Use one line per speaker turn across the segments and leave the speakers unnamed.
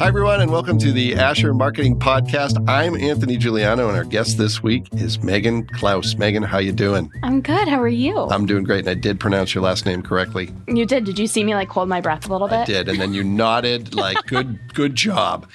Hi, everyone, and welcome to the Asher Marketing Podcast. I'm Anthony Giuliano, and our guest this week is Megan Clouse. Megan, how you doing?
I'm good. How are you?
I'm doing great, and I did pronounce your last name correctly.
You did. Did you see me hold my breath a little bit?
I did, and then you nodded like, good job.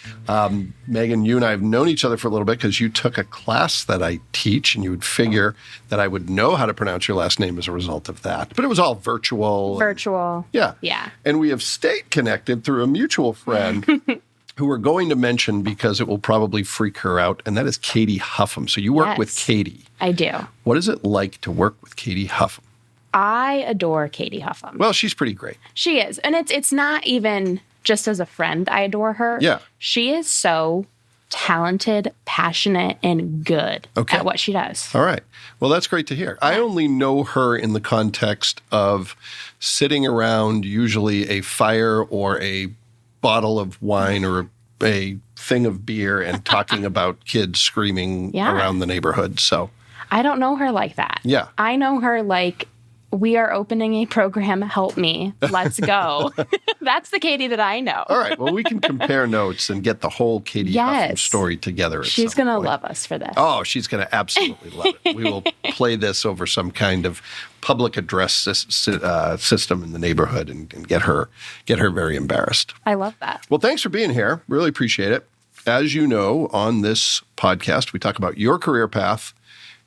Megan, you and I have known each other for a little bit because you took a class that I teach, and you would figure that I would know how to pronounce your last name as a result of that. But it was all virtual.
Virtual.
Yeah.
Yeah.
And we have stayed connected through a mutual friend who we're going to mention because it will probably freak her out, and that is Katie Huffam. So you work with Katie.
I do.
What is it like to work with Katie Huffam?
I adore Katie Huffam.
Well, she's pretty great.
She is. And it's not even just as a friend I adore her.
Yeah.
She is so talented, passionate, and good at what she does.
All right. Well, that's great to hear. I only know her in the context of sitting around usually a fire or a bottle of wine or a thing of beer and talking about kids screaming around the neighborhood. So
I don't know her like that.
Yeah.
I know her like, we are opening a program, help me, let's go. That's the Katie that I know.
All right. Well, we can compare notes and get the whole Katie Huffam story together.
She's going to love us for this.
Oh, she's going to absolutely love it. We will play this over some kind of public address system in the neighborhood and get her very embarrassed.
I love that.
Well, thanks for being here. Really appreciate it. As you know, on this podcast, we talk about your career path,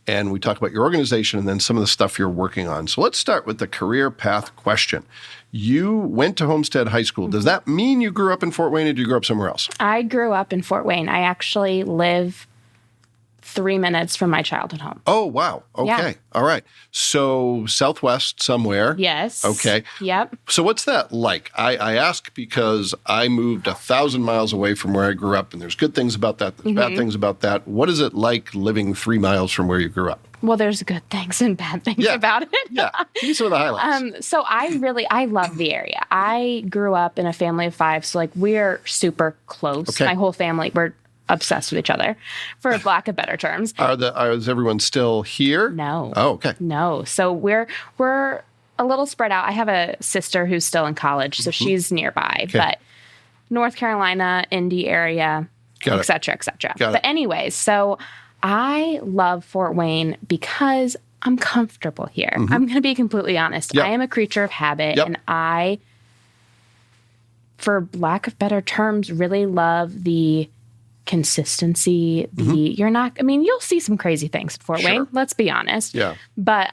and we talk about your organization and then some of the stuff you're working on. So let's start with the career path question. You went to Homestead High School. Does that mean you grew up in Fort Wayne, or did you grow up somewhere else?
I grew up in Fort Wayne. I actually live 3 minutes from my childhood home.
Oh, wow. Okay.
Yeah.
All right. So Southwest somewhere.
Yes.
Okay.
Yep.
So what's that like? I ask because I moved 1,000 miles away from where I grew up, and there's good things about that. There's bad things about that. What is it like living 3 miles from where you grew up?
Well, there's good things and bad things about it.
Yeah. Give me some of the highlights.
So I love the area. I grew up in a family of 5, so we're super close.
Okay.
My whole family, we're obsessed with each other, for lack of better terms.
Is everyone still here?
No.
Oh, okay.
No. So we're a little spread out. I have a sister who's still in college, so she's nearby.
Okay.
But North Carolina, Indy area, et cetera, et cetera. But anyways, so I love Fort Wayne because I'm comfortable here. I'm going to be completely honest.
Yep.
I am a creature of habit, and I, for lack of better terms, really love the consistency. You'll see some crazy things at Fort Wayne, let's be honest.
Yeah.
But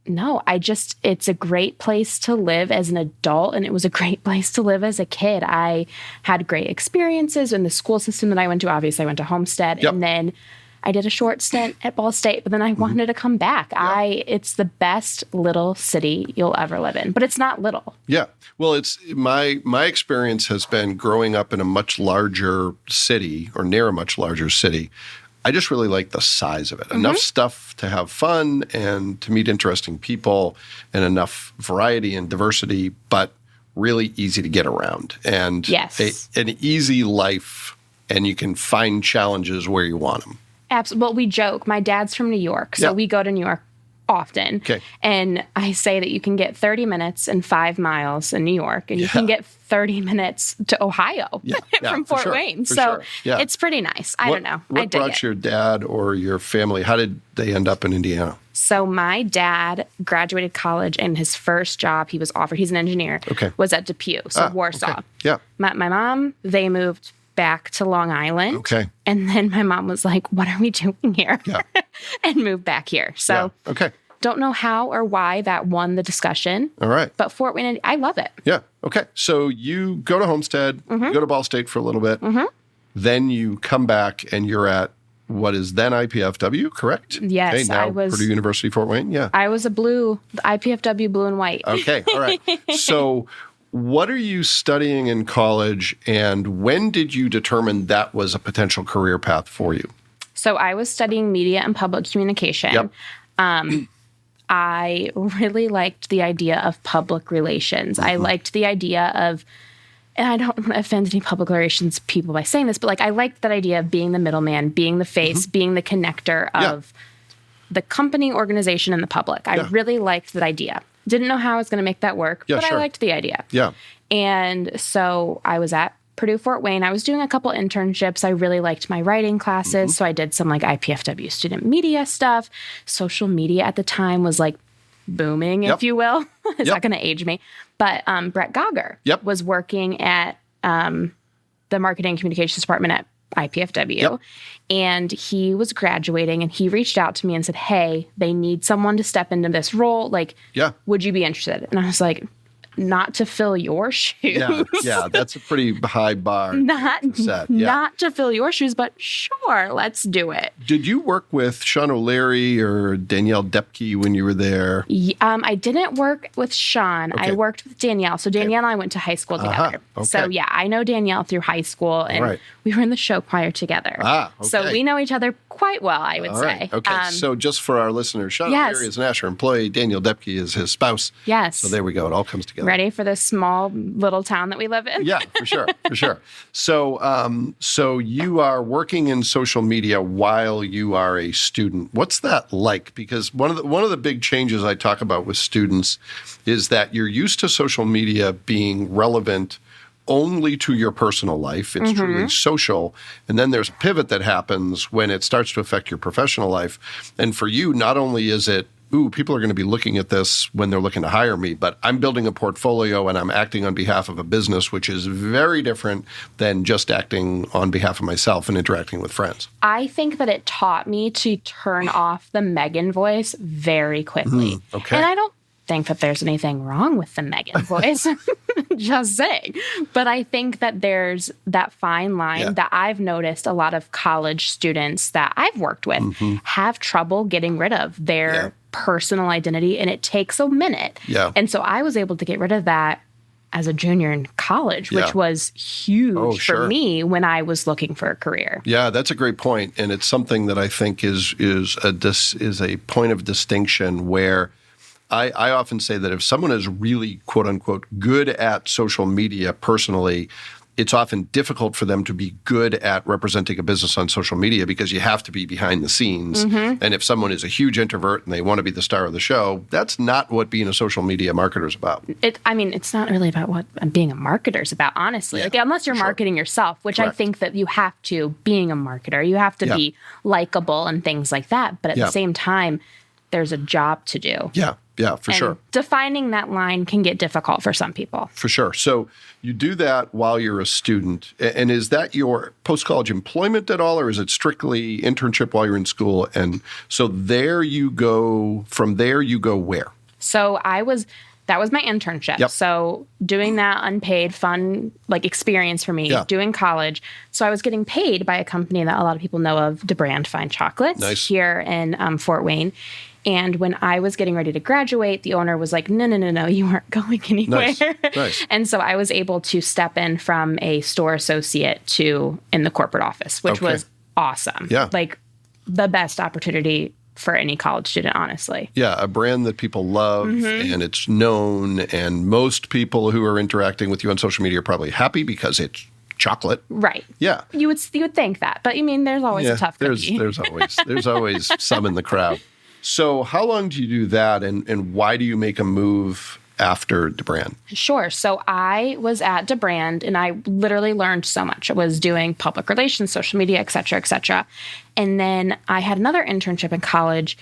no, it's a great place to live as an adult, and it was a great place to live as a kid. I had great experiences in the school system that I went to. Obviously, I went to Homestead, and then I did a short stint at Ball State, but then I wanted to come back. It's the best little city you'll ever live in, but it's not little. Yeah.
Well, it's my experience has been growing up in a much larger city or near a much larger city. I just really like the size of it. Enough stuff to have fun and to meet interesting people, and enough variety and diversity, but really easy to get around. And an easy life, and you can find challenges where you want them.
Absolutely. Well, we joke. My dad's from New York, so we go to New York often.
Okay.
And I say that you can get 30 minutes and 5 miles in New York, and you can get 30 minutes to Ohio from Fort Wayne. So it's pretty nice. I don't know.
What brought your dad or your family? How did they end up in Indiana?
So my dad graduated college, and his first job he was offered, he's an engineer, was at Depew, Warsaw.
Okay. Yeah.
My mom, they moved back to Long Island.
Okay.
And then my mom was like, what are we doing here? Yeah. And moved back here. So don't know how or why that won the discussion.
All right.
But Fort Wayne, I love it.
Yeah. Okay. So you go to Homestead, you go to Ball State for a little bit. Then you come back and you're at what is then IPFW, correct?
Yes.
Okay, now
I was
Purdue University, Fort Wayne. Yeah.
I was IPFW blue and white.
Okay. All right. So what are you studying in college, and when did you determine that was a potential career path for you?
So I was studying media and public communication.
Yep.
I really liked the idea of public relations. I liked the idea of, and I don't want to offend any public relations people by saying this, but I liked that idea of being the middleman, being the face, being the connector of the company, organization, and the public. I really liked that idea. Didn't know how I was going to make that work, but I liked the idea.
Yeah.
And so I was at Purdue Fort Wayne. I was doing a couple internships. I really liked my writing classes. So I did some like IPFW student media stuff. Social media at the time was like booming, if you will. It's not going to age me. But Brett Gogger was working at the marketing and communications department at IPFW. And he was graduating and he reached out to me and said, hey, they need someone to step into this role. Like, would you be interested? And I was like, not to fill your shoes.
Yeah, that's a pretty high bar.
Not to fill your shoes, but sure, let's do it.
Did you work with Sean O'Leary or Danielle Depke when you were there?
I didn't work with Sean. I worked with Danielle. So Danielle and I went to high school together. So yeah, I know Danielle through high school, and we were in the show choir together. So we know each other quite well, I would say.
Okay, so just for our listeners, Sean O'Leary is an Asher employee. Danielle Depke is his spouse.
Yes.
So there we go. It all comes together.
Ready for this small little town that we live in?
Yeah, for sure. So you are working in social media while you are a student. What's that like? Because one of the big changes I talk about with students is that you're used to social media being relevant only to your personal life. It's truly social. And then there's a pivot that happens when it starts to affect your professional life. And for you, not only is it, people are going to be looking at this when they're looking to hire me, but I'm building a portfolio and I'm acting on behalf of a business, which is very different than just acting on behalf of myself and interacting with friends.
I think that it taught me to turn off the Megan voice very quickly.
Okay.
And I don't think that there's anything wrong with the Megan voice. Just saying. But I think that there's that fine line that I've noticed a lot of college students that I've worked with have trouble getting rid of their personal identity, and it takes a minute. And so I was able to get rid of that as a junior in college, which was huge for me when I was looking for a career.
Yeah, that's a great point. And it's something that I think is a point of distinction where I often say that if someone is really, quote unquote, good at social media personally, it's often difficult for them to be good at representing a business on social media because you have to be behind the scenes. And if someone is a huge introvert and they want to be the star of the show, that's not what being a social media marketer is about.
It's not really about what being a marketer is about, honestly. Like, unless you're marketing yourself, which I think that you have to, being a marketer, you have to be likable and things like that. But at the same time, there's a job to do.
Yeah, for sure.
Defining that line can get difficult for some people.
For sure. So you do that while you're a student. And is that your post-college employment at all, or is it strictly internship while you're in school? And so there you go. From there, you go where?
So that was my internship. So doing that unpaid, fun, like experience for me, doing college. So I was getting paid by a company that a lot of people know of, DeBrand Fine Chocolates, here in Fort Wayne. And when I was getting ready to graduate, the owner was like, no, you aren't going anywhere.
Nice.
And so I was able to step in from a store associate to in the corporate office, which was awesome. Like the best opportunity for any college student, honestly.
Yeah, a brand that people love and it's known, and most people who are interacting with you on social media are probably happy because it's chocolate.
Right.
Yeah.
You would think that. But I mean, there's always a tough cookie.
There's always some in the crowd. So how long do you do that, and why do you make a move after DeBrand?
Sure. So I was at DeBrand, and I literally learned so much. I was doing public relations, social media, et cetera, et cetera. And then I had another internship in college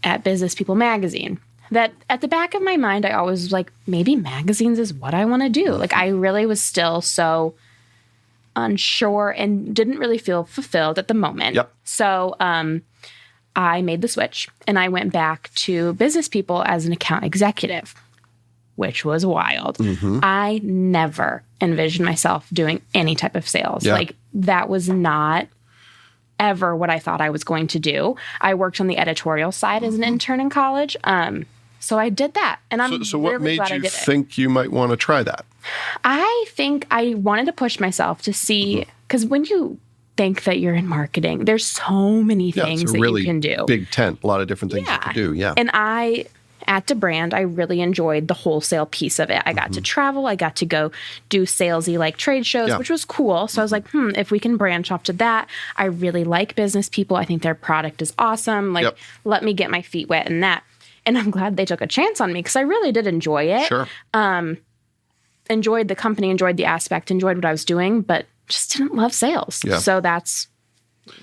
at Business People magazine. That at the back of my mind, I always was like, maybe magazines is what I want to do. Like, I really was still so unsure and didn't really feel fulfilled at the moment. So, I made the switch and I went back to Business People as an account executive, which was wild. I never envisioned myself doing any type of sales. Like, that was not ever what I thought I was going to do. I worked on the editorial side as an intern in college. So I did that. And I'm
So what
really glad
made
I
you
did
think you might want to try that?
I think I wanted to push myself to see, because when you think that you're in marketing, there's so many things that you can do.
Big tent, a lot of different things you can do. And
at DeBrand, I really enjoyed the wholesale piece of it. I got to travel. I got to go do salesy like trade shows, which was cool. So I was like, if we can branch off to that. I really like Business People. I think their product is awesome. Like, let me get my feet wet in that. And I'm glad they took a chance on me because I really did enjoy it. enjoyed the company, enjoyed the aspect, enjoyed what I was doing, but just didn't love sales.
Yeah.
So that's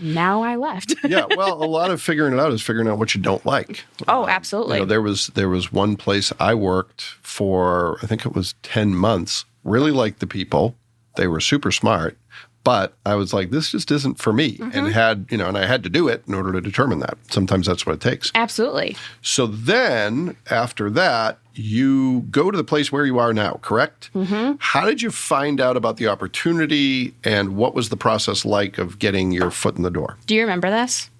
now I left.
Yeah, well, a lot of figuring it out is figuring out what you don't like.
Oh, absolutely.
There was one place I worked for, I think it was 10 months, really liked the people. They were super smart, but I was like, this just isn't for me. And I had to do it in order to determine that. Sometimes that's what it takes.
Absolutely.
So then after that, you go to the place where you are now, correct? Mm-hmm. How did you find out about the opportunity, and what was the process like of getting your foot in the door?
Do you remember this?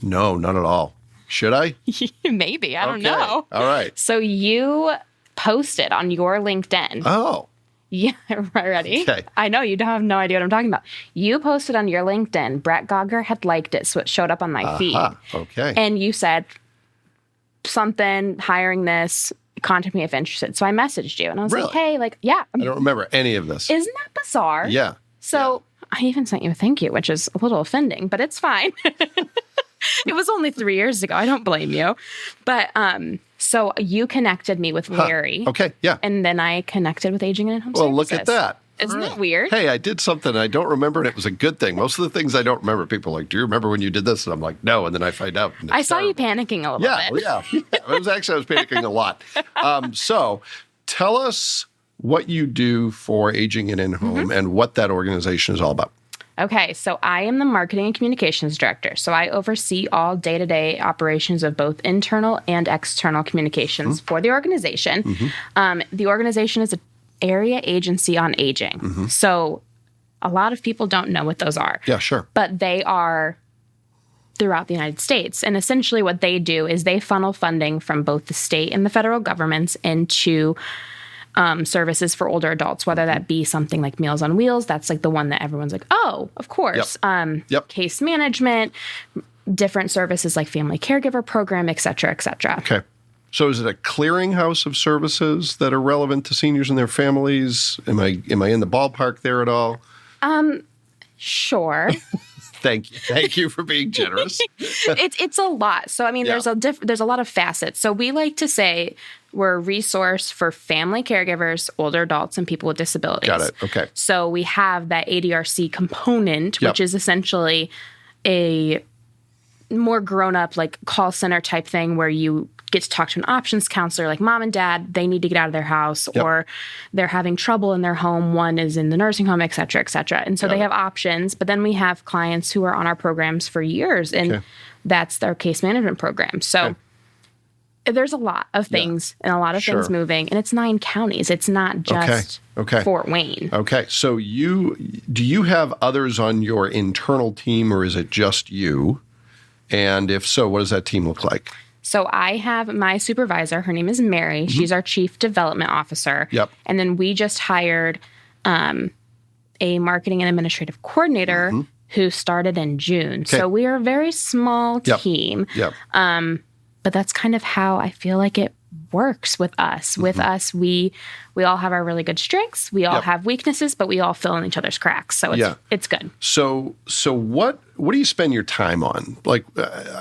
No, not at all. Should I?
Maybe. I don't know.
All right.
So you posted on your LinkedIn.
Oh.
Yeah, ready?
Okay.
I know you don't have no idea what I'm talking about. You posted on your LinkedIn, Brett Gogger had liked it, so it showed up on my feed.
Okay.
And you said something, hiring this, contact me if interested. So I messaged you and I was like, hey,
I don't remember any of this.
Isn't that bizarre?
Yeah.
So I even sent you a thank you, which is a little offending, but it's fine. It was only 3 years ago. I don't blame you. But so you connected me with Larry.
Okay, yeah.
And then I connected with Aging and Home Services.
Well, look at that.
Isn't that weird?
Hey, I did something I don't remember, and it was a good thing. Most of the things I don't remember, people are like, do you remember when you did this? And I'm like, no. And then I find out.
I saw you panicking a little bit.
Yeah. I was panicking a lot. So tell us what you do for Aging and In-Home and what that organization is all about.
Okay, so I am the marketing and communications director. So I oversee all day-to-day operations of both internal and external communications for the organization. The organization is an area agency on aging. So a lot of people don't know what those are.
Yeah, sure.
But they are throughout the United States. And essentially what they do is they funnel funding from both the state and the federal governments into services for older adults, whether that be something like Meals on Wheels. That's like the one that everyone's like, oh, of course. Case management, different services like family caregiver program, et cetera, et cetera.
Okay. So is it a clearinghouse of services that are relevant to seniors and their families? Am I in the ballpark there at all?
Sure.
Thank you. Thank you for being generous.
It's a lot. So, I mean, there's a lot of facets. So we like to say we're a resource for family caregivers, older adults, and people with disabilities.
Got it. Okay.
So we have that ADRC component, which is essentially a more grown-up, like call center type thing where you get to talk to an options counselor, like mom and dad, they need to get out of their house or they're having trouble in their home. One is in the nursing home, et cetera, et cetera. And so they have options, but then we have clients who are on our programs for years, and that's their case management program. So there's a lot of things and a lot of things moving, and it's 9 counties. It's not just Fort Wayne. Okay.
So do you have others on your internal team, or is it just you? And if so, what does that team look like?
So I have my supervisor. Her name is Mary. She's our chief development officer.
Yep.
And then we just hired a marketing and administrative coordinator who started in June.
Okay.
So we are a very small team.
Yep.
But that's kind of how I feel like it works with us. With us, we all have our really good strengths. We all have weaknesses, but we all fill in each other's cracks. So it's good.
So what do you spend your time on? Like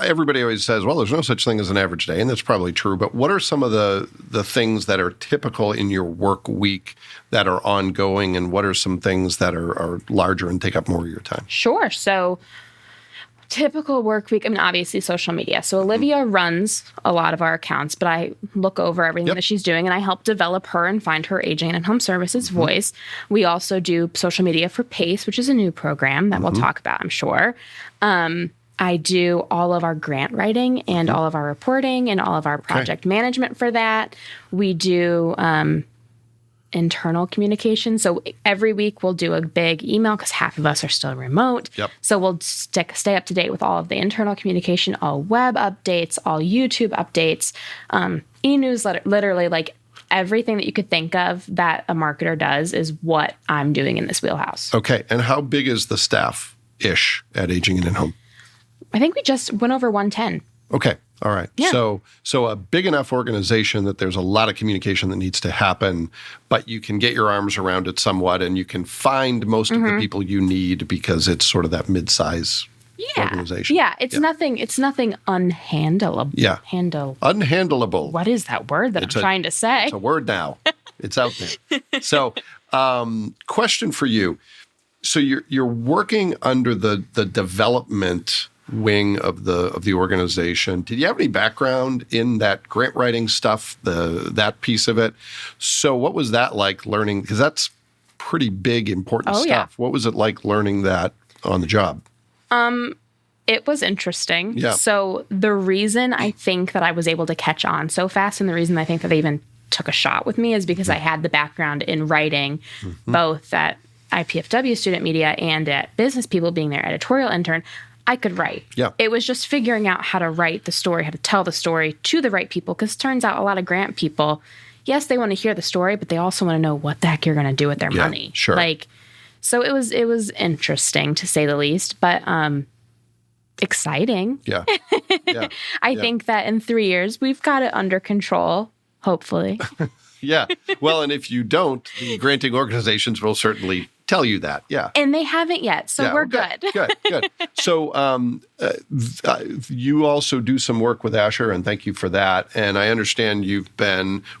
everybody always says, well, there's no such thing as an average day, and that's probably true. But what are some of the things that are typical in your work week that are ongoing, and what are some things that are larger and take up more of your time?
Sure. So typical work week, I mean, obviously social media. So Olivia runs a lot of our accounts, but I look over everything that she's doing, and I help develop her and find her aging and home services voice. We also do social media for PACE, which is a new program that we'll talk about, I'm sure. I do all of our grant writing and all of our reporting and all of our project management for that. We do internal communication. So every week we'll do a big email because half of us are still remote. So we'll stay up to date with all of the internal communication, all web updates, all YouTube updates, e-newsletter, literally like everything that you could think of that a marketer does is what I'm doing in this wheelhouse.
Okay. And how big is the staff-ish at Aging and In-Home?
I think we just went over 110.
Okay. All right.
Yeah.
So a big enough organization that there's a lot of communication that needs to happen, but you can get your arms around it somewhat, and you can find most of the people you need because it's sort of that mid-size organization.
Yeah. It's nothing unhandleable.
Yeah. Unhandleable.
What is that word that I'm trying to say?
It's a word now. It's out there. So, question for you. So you're working under the development wing of the organization. Did you have any background in that grant writing stuff, that piece of it? So what was that like learning? Because that's pretty big, important stuff.
Yeah.
What was it like learning that on the job?
It was interesting.
Yeah.
So the reason I think that I was able to catch on so fast, and the reason I think that they even took a shot with me, is because I had the background in writing, both at IPFW Student Media and at Business People, being their editorial intern. I could write.
Yeah.
It was just figuring out how to write the story, how to tell the story to the right people, because it turns out a lot of grant people, yes, they want to hear the story, but they also want to know what the heck you're going to do with their money.
Sure.
Like, so it was interesting, to say the least, but exciting.
Yeah.
I think that in 3 years, we've got it under control, hopefully.
Yeah. Well, and if you don't, the granting organizations will certainly tell you that. Yeah.
And they haven't yet, so we're good.
Good. So you also do some work with Asher, and thank you for that. And I understand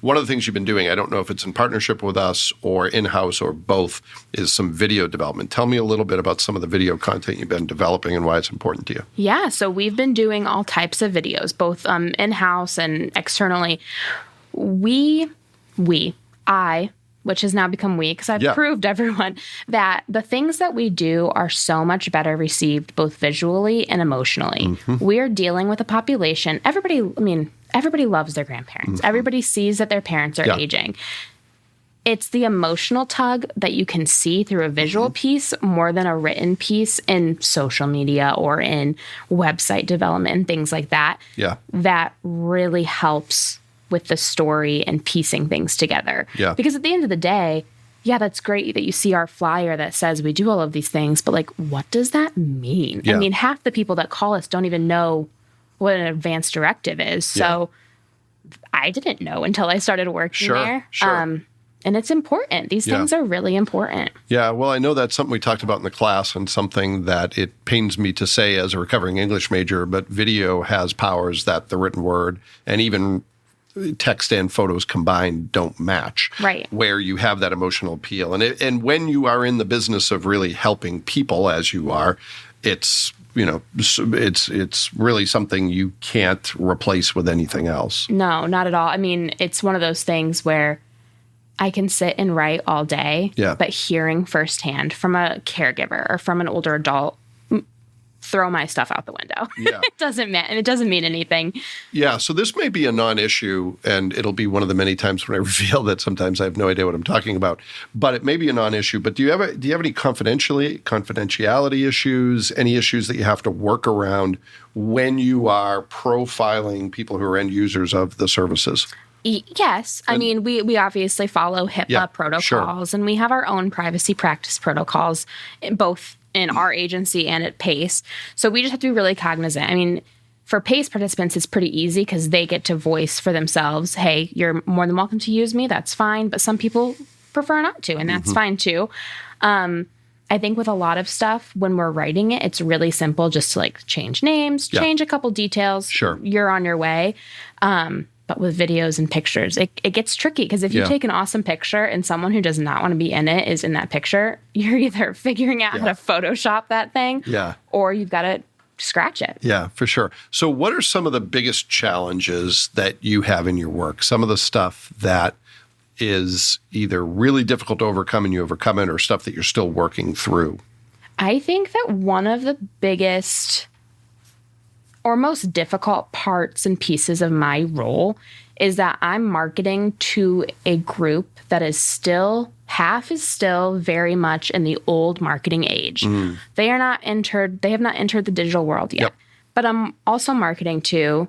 one of the things you've been doing, I don't know if it's in partnership with us or in-house or both, is some video development. Tell me a little bit about some of the video content you've been developing and why it's important to you.
Yeah, so we've been doing all types of videos, both in-house and externally. I, which has now become we, because I've proved everyone that the things that we do are so much better received both visually and emotionally. We're dealing with a population. Everybody loves their grandparents. Everybody sees that their parents are aging. It's the emotional tug that you can see through a visual piece more than a written piece in social media or in website development and things like that.
Yeah.
That really helps with the story and piecing things together.
Yeah.
Because at the end of the day, yeah, that's great that you see our flyer that says we do all of these things, but like, what does that mean?
Yeah.
I mean, half the people that call us don't even know what an advance directive is. So I didn't know until I started working there.
Sure.
And it's important. These things are really important.
Yeah, well, I know that's something we talked about in the class, and something that it pains me to say as a recovering English major, but video has powers that the written word and even text and photos combined don't match.
Right.
Where you have that emotional appeal. And when you are in the business of really helping people, as you are, it's really something you can't replace with anything else.
No, not at all. I mean, it's one of those things where I can sit and write all day, but hearing firsthand from a caregiver or from an older adult, throw my stuff out the window.
Yeah.
It doesn't mean anything.
Yeah, so this may be a non-issue, and it'll be one of the many times when I reveal that sometimes I have no idea what I'm talking about. But it may be a non-issue. But do you have any confidentiality issues, any issues that you have to work around when you are profiling people who are end users of the services?
Yes. I mean, we obviously follow HIPAA protocols, and we have our own privacy practice protocols, both in our agency and at PACE. So we just have to be really cognizant. I mean, for PACE participants, it's pretty easy because they get to voice for themselves, hey, you're more than welcome to use me. That's fine. But some people prefer not to, and that's fine too. I think with a lot of stuff, when we're writing it, it's really simple just to like change names, change a couple details.
Sure.
You're on your way. But with videos and pictures, it gets tricky because if you take an awesome picture and someone who does not want to be in it is in that picture, you're either figuring out how to Photoshop that thing or you've got to scratch it.
Yeah, for sure. So what are some of the biggest challenges that you have in your work? Some of the stuff that is either really difficult to overcome and you overcome it, or stuff that you're still working through?
I think that one of the biggest or most difficult parts and pieces of my role is that I'm marketing to a group that is still very much in the old marketing age. They have not entered the digital world yet. But I'm also marketing to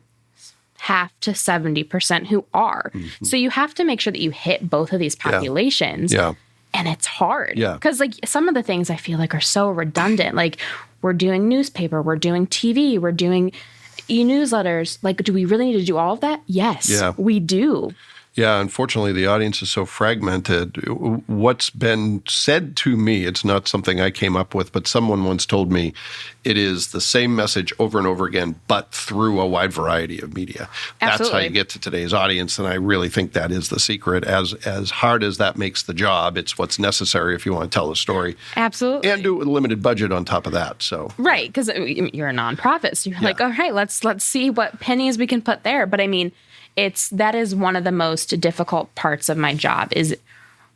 half to 70% who are. So you have to make sure that you hit both of these populations. And it's hard. Because like some of the things I feel like are so redundant. Like we're doing newspaper, we're doing TV, we're doing e-newsletters. Like, do we really need to do all of that? Yes, we do.
Yeah, unfortunately, the audience is so fragmented. What's been said to me, it's not something I came up with, but someone once told me it is the same message over and over again, but through a wide variety of media.
Absolutely.
That's how you get to today's audience, and I really think that is the secret. As hard as that makes the job, it's what's necessary if you want to tell a story.
Absolutely.
And do it with a limited budget on top of that. So
right, because you're a nonprofit, so you're like, all right, let's see what pennies we can put there. But I mean, that is one of the most difficult parts of my job is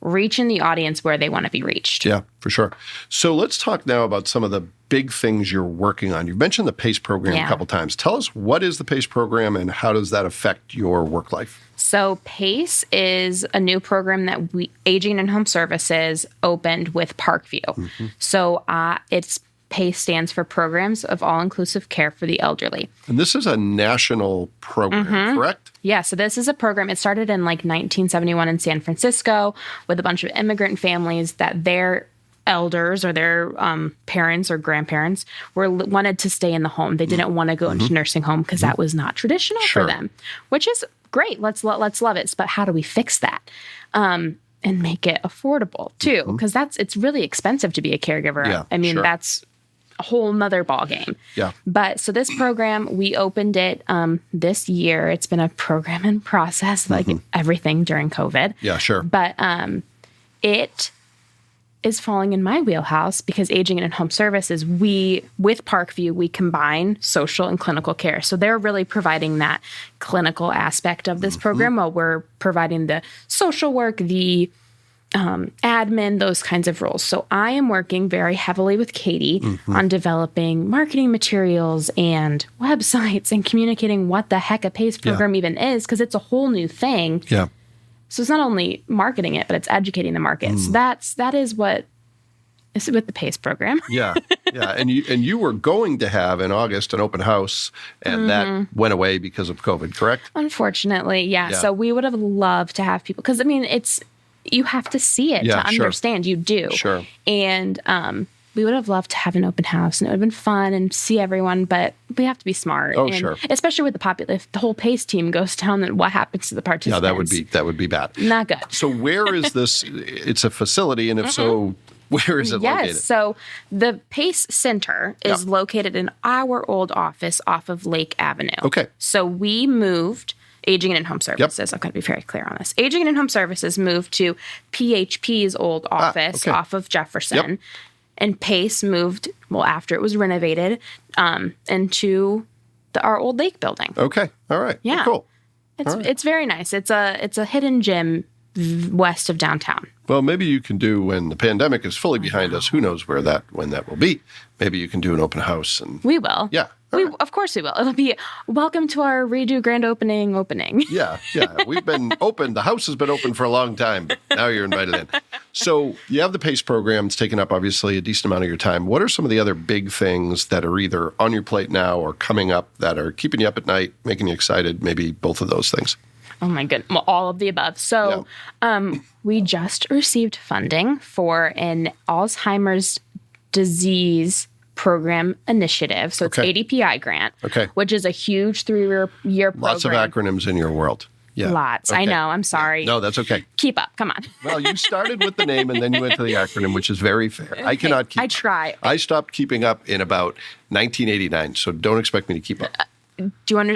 reaching the audience where they want to be reached.
Yeah, for sure. So let's talk now about some of the big things you're working on. You've mentioned the PACE program a couple times. Tell us, what is the PACE program and how does that affect your work life?
So PACE is a new program that Aging and Home Services opened with Parkview. Mm-hmm. So it's PACE stands for Programs of All-Inclusive Care for the Elderly.
And this is a national program, correct?
Yeah, so this is a program. It started in like 1971 in San Francisco with a bunch of immigrant families that their elders or their parents or grandparents wanted to stay in the home. They didn't want to go into nursing home because that was not traditional for them, which is great. Let's love it. But how do we fix that? And make it affordable too, because it's really expensive to be a caregiver.
Yeah,
I mean, that's a whole nother ball game.
Yeah.
But so this program, we opened it this year. It's been a program in process, like everything during COVID.
Yeah, sure.
But it is falling in my wheelhouse because Aging and Home Services, with Parkview, we combine social and clinical care. So they're really providing that clinical aspect of this program while we're providing the social work, the admin, those kinds of roles. So I am working very heavily with Katie on developing marketing materials and websites and communicating what the heck a PACE program even is, because it's a whole new thing.
Yeah.
So it's not only marketing it, but it's educating the market. So that is what is with the PACE program.
Yeah. And you were going to have in August an open house, and that went away because of COVID, correct?
Unfortunately, yeah. So we would have loved to have people, because I mean, you have to see it to understand. You do.
Sure.
And we would have loved to have an open house, and it would have been fun and see everyone, but we have to be smart.
Oh,
and
sure.
Especially with the population. If the whole PACE team goes down, then what happens to the participants?
Yeah, that would be bad.
Not good.
So where is this? It's a facility, and if so, where is it located?
Yes. So the PACE Center is located in our old office off of Lake Avenue.
Okay.
So we moved. Aging and Home Services. I'm going to be very clear on this. Aging and Home Services moved to PHP's old office off of Jefferson. And PACE moved, after it was renovated, into our old lake building.
Okay. All right.
Yeah.
Well, cool.
It's very nice. It's a hidden gem west of downtown.
Well, maybe you can do, when the pandemic is fully behind us, who knows when that will be. Maybe you can do an open house. And
we will.
Yeah.
Of course we will. It'll be welcome to our redo grand opening.
Yeah. We've been open. The house has been open for a long time, but now you're invited in. So you have the PACE program. It's taken up, obviously, a decent amount of your time. What are some of the other big things that are either on your plate now or coming up that are keeping you up at night, making you excited? Maybe both of those things.
Oh, my goodness. Well, all of the above. So we just received funding for an Alzheimer's disease program initiative. So it's ADPI grant, which is a huge 3-year program.
Lots of acronyms in your world. Yeah.
Lots. I know. I'm sorry.
No, that's okay.
Keep up. Come on.
Well, you started with the name and then you went to the acronym, which is very fair. I cannot keep up.
I try.
I stopped keeping up in about 1989, so don't expect me to keep up.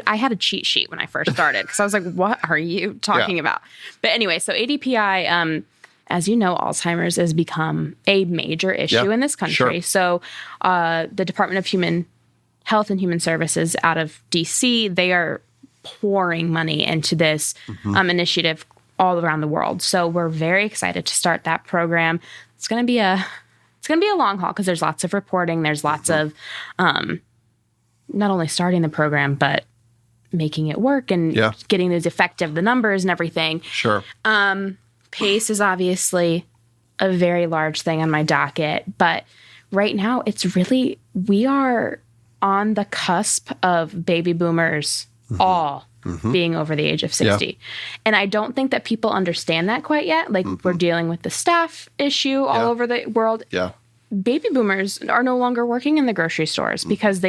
I had a cheat sheet when I first started because I was like, what are you talking about? But anyway, so ADPI, as you know, Alzheimer's has become a major issue in this country. So the Department of Human Health and Human Services out of D.C., they are pouring money into this initiative all around the world. So we're very excited to start that program. It's going to be a long haul because there's lots of reporting. There's lots of not only starting the program, but making it work and getting those effective, the numbers and everything.
Sure.
PACE is obviously a very large thing on my docket, but right now we are on the cusp of baby boomers all being over the age of 60. Yeah. And I don't think that people understand that quite yet. Like we're dealing with the staff issue all over the world.
Yeah.
Baby boomers are no longer working in the grocery stores because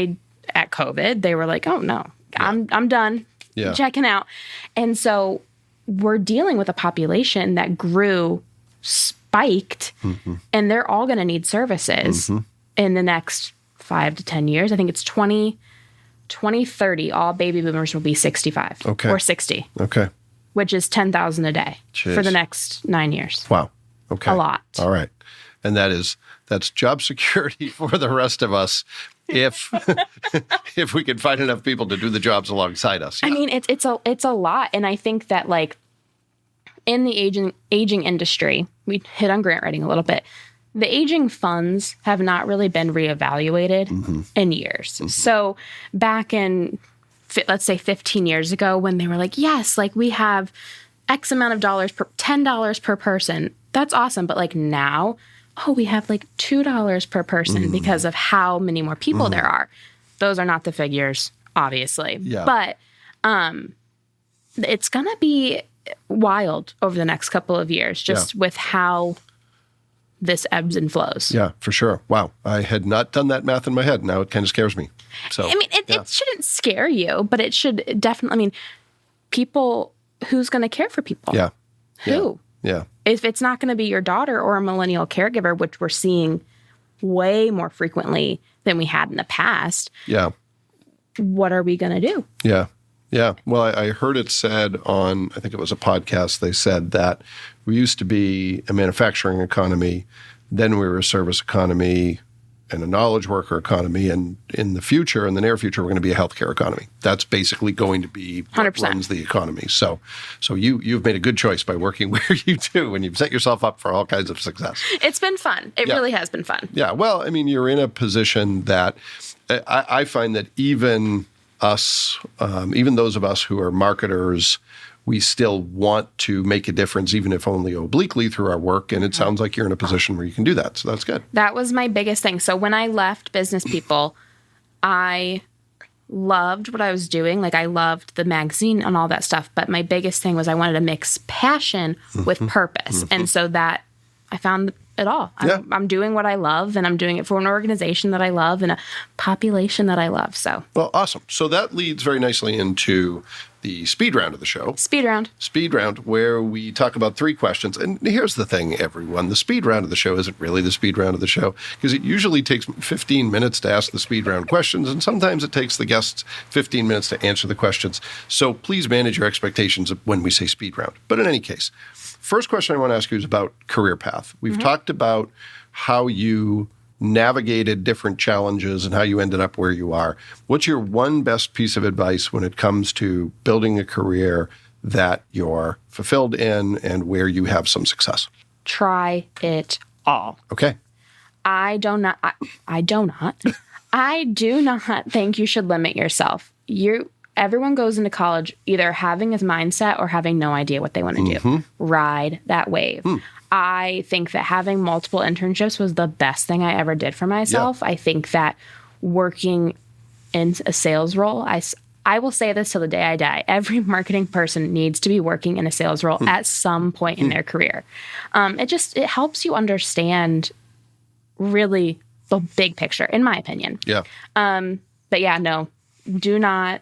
at COVID, they were like, oh no, I'm done checking out. And so we're dealing with a population that grew, spiked, and they're all going to need services in the next 5 to 10 years. I think it's 2030, all baby boomers will be 65 or 60.
Okay.
Which is 10,000 a day for the next 9 years.
Wow. Okay.
A lot.
All right. And that's job security for the rest of us if if we can find enough people to do the jobs alongside us. Yeah.
I mean, it's a lot. And I think that like in the aging industry, we hit on grant writing a little bit. The aging funds have not really been reevaluated in years. So back in, let's say 15 years ago, when they were like, yes, like we have X amount of dollars per $10 per person. That's awesome. But like now, we have like $2 per person because of how many more people there are. Those are not the figures, obviously.
Yeah.
But it's going to be wild over the next couple of years, just with how this ebbs and flows.
Yeah, for sure. Wow. I had not done that math in my head. Now it kind of scares me. So
I mean, it shouldn't scare you, but it should definitely, I mean, people, who's going to care for people?
Yeah.
Who?
Yeah.
If it's not going to be your daughter or a millennial caregiver, which we're seeing way more frequently than we had in the past.
Yeah.
What are we going to do?
Yeah. Yeah. Well, I heard it said on, I think it was a podcast, they said that we used to be a manufacturing economy, then we were a service economy and a knowledge worker economy, and in the future, in the near future, we're going to be a healthcare economy. That's basically going to be what
100%.
runs the economy. So you've made a good choice by working where you do, and you've set yourself up for all kinds of success.
It's been fun. It really has been fun.
Yeah. Well, I mean, you're in a position that I find that even us, even those of us who are marketers, we still want to make a difference, even if only obliquely through our work. And it sounds like you're in a position where you can do that. So that's good.
That was my biggest thing. So when I left Business People, I loved what I was doing. Like I loved the magazine and all that stuff. But my biggest thing was I wanted to mix passion with purpose. And so that I found it all. I'm doing what I love, and I'm doing it for an organization that I love and a population that I love. So,
well, awesome. So that leads very nicely into the speed round of the show.
Speed round,
where we talk about 3 questions. And here's the thing, everyone. The speed round of the show isn't really the speed round of the show, because it usually takes 15 minutes to ask the speed round questions, and sometimes it takes the guests 15 minutes to answer the questions. So please manage your expectations when we say speed round. But in any case, first question I want to ask you is about career path. We've talked about how you navigated different challenges and how you ended up where you are. What's your one best piece of advice when it comes to building a career that you're fulfilled in and where you have some success?
Try it all.
Okay.
I do not think you should limit yourself. Everyone goes into college either having a mindset or having no idea what they want to do. Ride that wave. I think that having multiple internships was the best thing I ever did for myself. I think that working in a sales role, I will say this till the day I die. Every marketing person needs to be working in a sales role at some point in their career. It helps you understand really the big picture, in my opinion.
Yeah.
But yeah, no, do not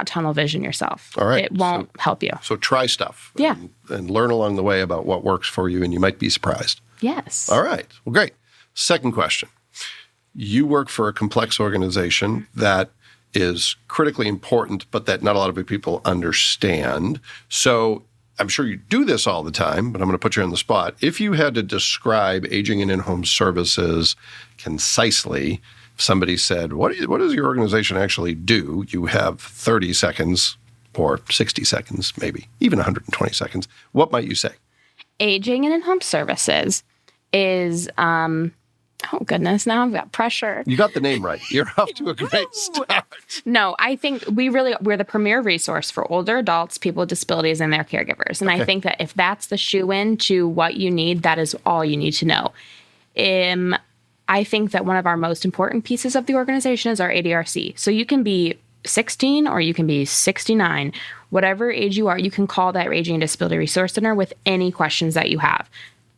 tunnel vision yourself.
All right.
It won't help you.
So try stuff.
Yeah.
And learn along the way about what works for you, and you might be surprised.
Yes.
All right. Well, great. Second question. You work for a complex organization that is critically important, but that not a lot of people understand. So I'm sure you do this all the time, but I'm going to put you on the spot. If you had to describe aging and in-home services concisely, if somebody said, what does your organization actually do? You have 30 seconds or 60 seconds, maybe even 120 seconds. What might you say?
Aging and in-home services is, oh goodness, now I've got pressure.
You got the name right. You're off to a great start.
No, I think we're the premier resource for older adults, people with disabilities, and their caregivers. And I think that if that's the shoe-in to what you need, that is all you need to know. I think that one of our most important pieces of the organization is our ADRC. So you can be 16 or you can be 69. Whatever age you are, you can call that Aging and Disability Resource Center with any questions that you have.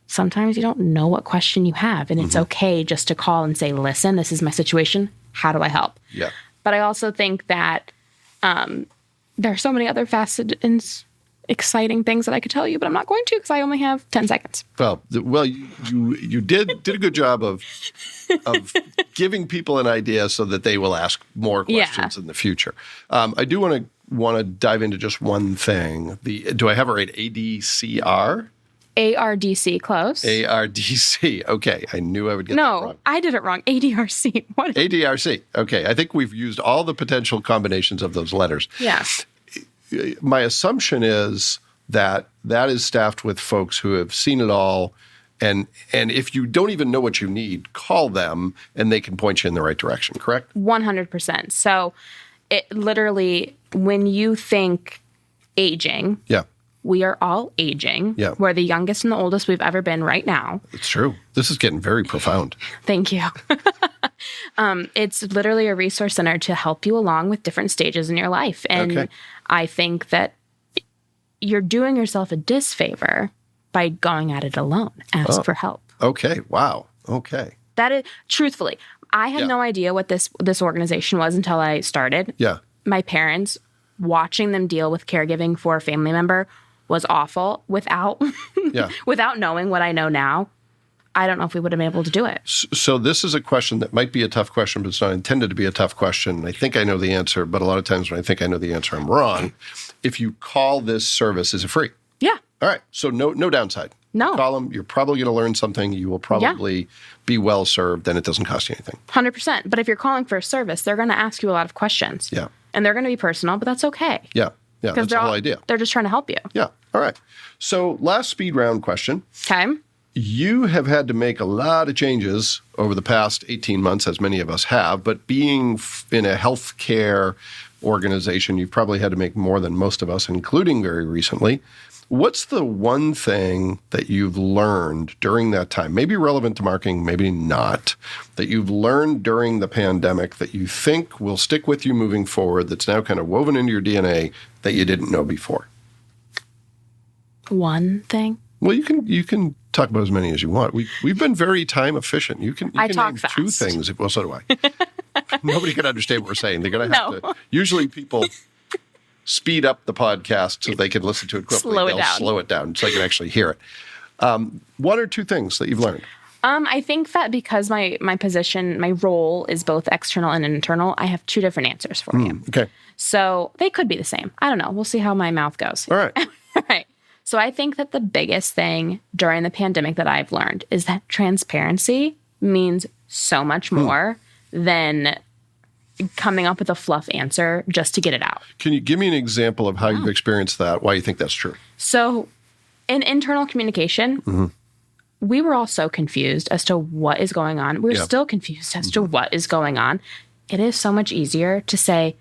Sometimes you don't know what question you have, and it's okay just to call and say, listen, this is my situation. How do I help?
Yeah.
But I also think that there are so many other facets exciting things that I could tell you, but I'm not going to because I only have 10 seconds.
Well, you did a good job of giving people an idea so that they will ask more questions in the future. I do want to dive into just one thing. Do I have it right? ADCR?
ARDC, close.
ARDC. Okay, I knew I would get that wrong.
No, I did it wrong. ADRC. What?
ADRC. Okay, I think we've used all the potential combinations of those letters.
Yes.
My assumption is that is staffed with folks who have seen it all, and if you don't even know what you need, call them and they can point you in the right direction, correct?
100%. So it literally, when you think aging, we are all aging.
Yeah.
We're the youngest and the oldest we've ever been right now.
It's true. This is getting very profound.
Thank you. It's literally a resource center to help you along with different stages in your life. And I think that you're doing yourself a disfavor by going at it alone. Ask for help.
Okay. Wow. Okay.
That is, truthfully, I had no idea what this organization was until I started.
Yeah.
My parents, watching them deal with caregiving for a family member was awful without knowing what I know now. I don't know if we would have been able to do it.
So this is a question that might be a tough question, but it's not intended to be a tough question. I think I know the answer, but a lot of times when I think I know the answer, I'm wrong. If you call this service, is it free?
Yeah.
All right. So no downside.
No.
Call them. You're probably going to learn something. You will probably be well served, and it doesn't cost you anything.
100%. But if you're calling for a service, they're going to ask you a lot of questions.
Yeah.
And they're going to be personal, but that's okay.
Yeah. Yeah. That's the whole idea.
They're just trying to help you.
Yeah. All right. So last speed round question.
Okay.
You have had to make a lot of changes over the past 18 months, as many of us have, but being in a healthcare organization, you've probably had to make more than most of us, including very recently. What's the one thing that you've learned during that time, maybe relevant to marketing, maybe not, that you've learned during the pandemic that you think will stick with you moving forward, that's now kind of woven into your DNA that you didn't know before?
One thing?
Well, you can talk about as many as you want. We've been very time efficient. You can
talk
name
fast.
two things. Well, so do I. Nobody can understand what we're saying. They're going to have to. Usually people speed up the podcast so they can listen to it quickly. They'll slow it down so they can actually hear it. One or two things that you've learned?
I think that because my position, my role is both external and internal, I have two different answers for you.
Okay.
So they could be the same. I don't know. We'll see how my mouth goes.
All right.
All right. So I think that the biggest thing during the pandemic that I've learned is that transparency means so much more than coming up with a fluff answer just to get it out.
Can you give me an example of how you've experienced that, why you think that's true?
So in internal communication, we were all so confused as to what is going on. We're still confused as to what is going on. It is so much easier to say,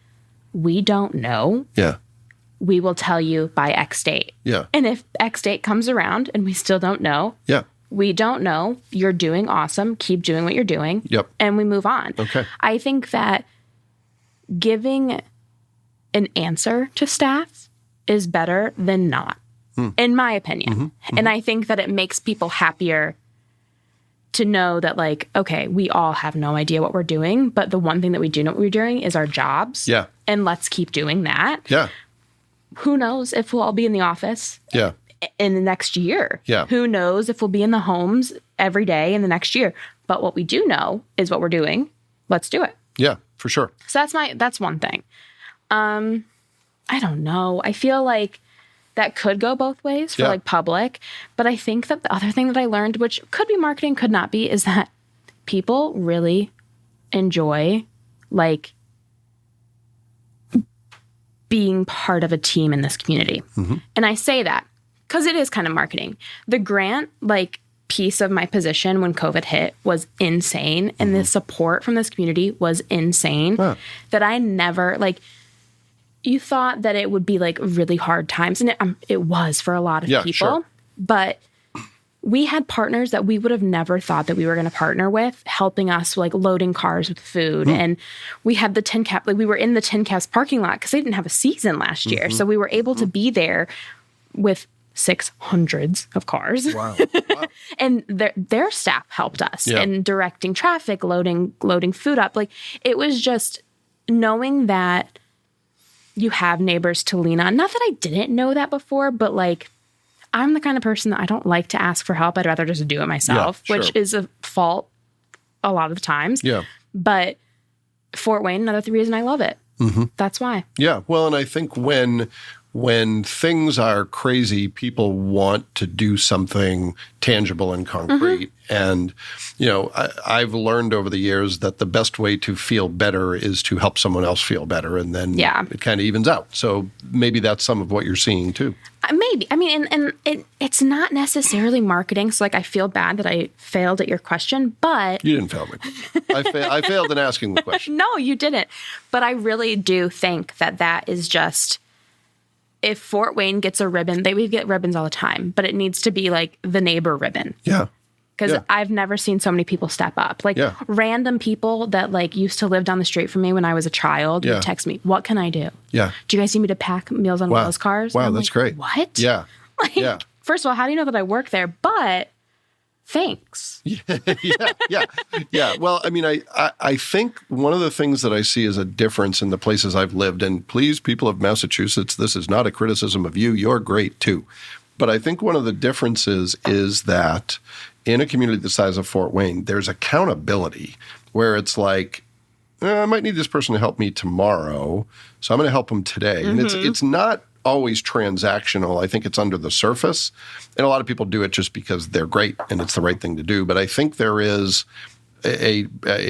we don't know.
Yeah.
We will tell you by X date.
Yeah.
And if X date comes around and we still don't know, we don't know, you're doing awesome. Keep doing what you're doing.
Yep.
And we move on.
Okay.
I think that giving an answer to staff is better than not, in my opinion. And I think that it makes people happier to know that, like, okay, we all have no idea what we're doing, but the one thing that we do know what we're doing is our jobs.
Yeah.
And let's keep doing that.
Yeah.
Who knows if we'll all be in the office in the next year?
Yeah.
Who knows if we'll be in the homes every day in the next year? But what we do know is what we're doing. Let's do it.
Yeah, for sure.
So that's one thing. I don't know. I feel like that could go both ways for like public. But I think that the other thing that I learned, which could be marketing, could not be, is that people really enjoy like being part of a team in this community. And I say that because it is kind of marketing. The grant, like, piece of my position when COVID hit was insane. And the support from this community was insane that I never, like, you thought that it would be like really hard times. And it was for a lot of people. Sure. But we had partners that we would have never thought that we were going to partner with, helping us, like, loading cars with food. And we had the Tin Cap, like, we were in the Tin Caps parking lot because they didn't have a season last year. So we were able to be there with 600s of cars.
Wow.
And their staff helped us in directing traffic, loading food up. Like, it was just knowing that you have neighbors to lean on. Not that I didn't know that before, but like I'm the kind of person that I don't like to ask for help. I'd rather just do it myself, which is a fault a lot of the times.
Yeah.
But Fort Wayne, another reason I love it.
Mm-hmm.
That's why.
Yeah. Well, and I think when things are crazy, people want to do something tangible and concrete. And, I've learned over the years that the best way to feel better is to help someone else feel better. And then it kind of evens out. So maybe that's some of what you're seeing too.
Maybe. I mean, and it's not necessarily marketing. So like, I feel bad that I failed at your question, but...
You didn't fail me. I failed in asking the question.
No, you didn't. But I really do think that is just... If Fort Wayne gets a ribbon, we get ribbons all the time, but it needs to be like the neighbor ribbon.
Yeah.
Because I've never seen so many people step up. Like random people that like used to live down the street from me when I was a child would text me, what can I do? Yeah. Do you guys need me to pack Meals on Wheels cars?
Wow, that's great.
What?
Yeah.
Like, first of all, how do you know that I work there? But thanks.
Yeah. Well, I mean, I think one of the things that I see as a difference in the places I've lived, and please, people of Massachusetts, this is not a criticism of you. You're great too. But I think one of the differences is that in a community the size of Fort Wayne, there's accountability where it's like, I might need this person to help me tomorrow, so I'm going to help them today. And it's not always transactional. I think it's under the surface. And a lot of people do it just because they're great and it's the right thing to do. But I think there is a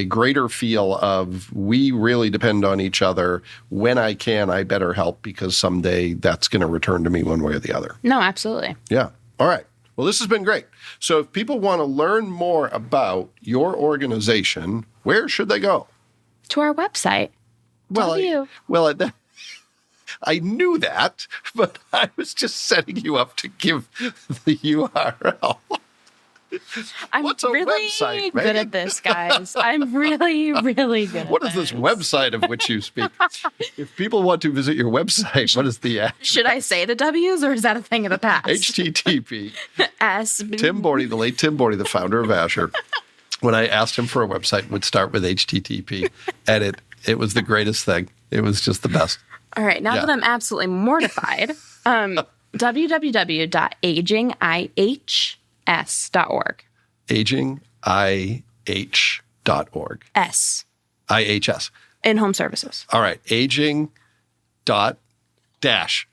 greater feel of we really depend on each other. When I can, I better help because someday that's going to return to me one way or the other.
No, absolutely.
Yeah. All right. Well, this has been great. So if people want to learn more about your organization, where should they go?
To our website.
I knew that, but I was just setting you up to give the URL. What's a
really
website,
good at this, guys. I'm really, really good at
What is this website of which you speak? If people want to visit your website, what is the action?
Should I say the W's or is that a thing of the past?
HTTP.
Tim
Bordy, the late Tim Bordy, the founder of Asher, when I asked him for a website, would start with HTTP. And it was the greatest thing. It was just the best.
All right. Now that I'm absolutely mortified, www.agingihs.org.
Agingih.org. IHS.
In home services.
All right. Aging dash.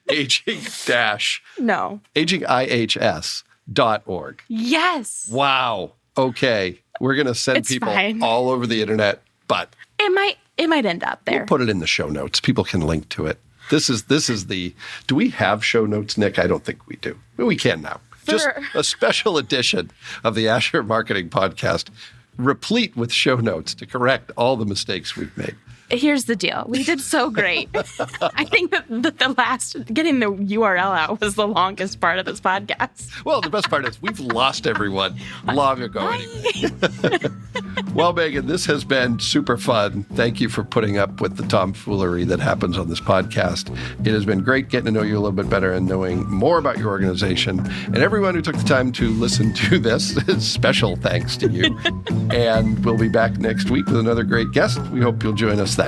Aging dash.
No.
Agingihs.org.
Yes.
Wow. Okay. We're going to send people all over the internet, but
it might end up there.
We'll put it in the show notes. People can link to it. This is the, do we have show notes, Nick? I don't think we do. But we can now. Just a special edition of the Asher Marketing Podcast, replete with show notes to correct all the mistakes we've made.
Here's the deal. We did so great. I think that the last, getting the URL out was the longest part of this podcast.
Well, the best part is we've lost everyone long ago anyway. Well, Megan, this has been super fun. Thank you for putting up with the tomfoolery that happens on this podcast. It has been great getting to know you a little bit better and knowing more about your organization. And everyone who took the time to listen to this, special thanks to you. And we'll be back next week with another great guest. We hope you'll join us then.